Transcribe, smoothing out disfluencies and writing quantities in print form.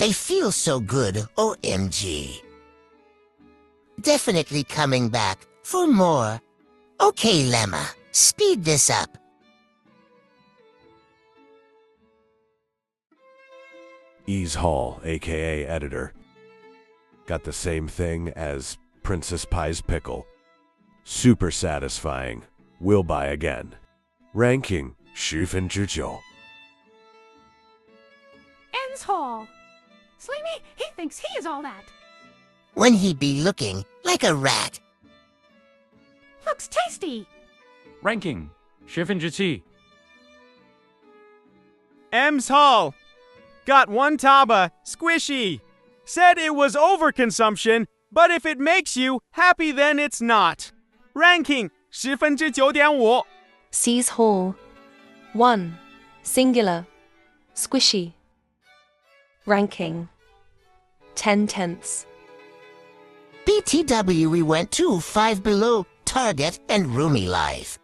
They feel so good, OMG. Definitely coming back for more. Okay, Lemma, speed this up. Ease Hall, aka editor. Got the same thing as Princess Pie's Pickle. Super satisfying. Will buy again. Ranking 9. Ends Hall. Sleemy, he thinks he is all that. When he be looking like a rat. Looks tasty. Ranking 7. Ems Hall. Got one taba, squishy. Said it was overconsumption, but if it makes you happy, then it's not. Ranking 9.5. Seas Hall. 1. Singular. Squishy. Ranking 10/10. BTW we went to Five Below, Target, and Roomy Life.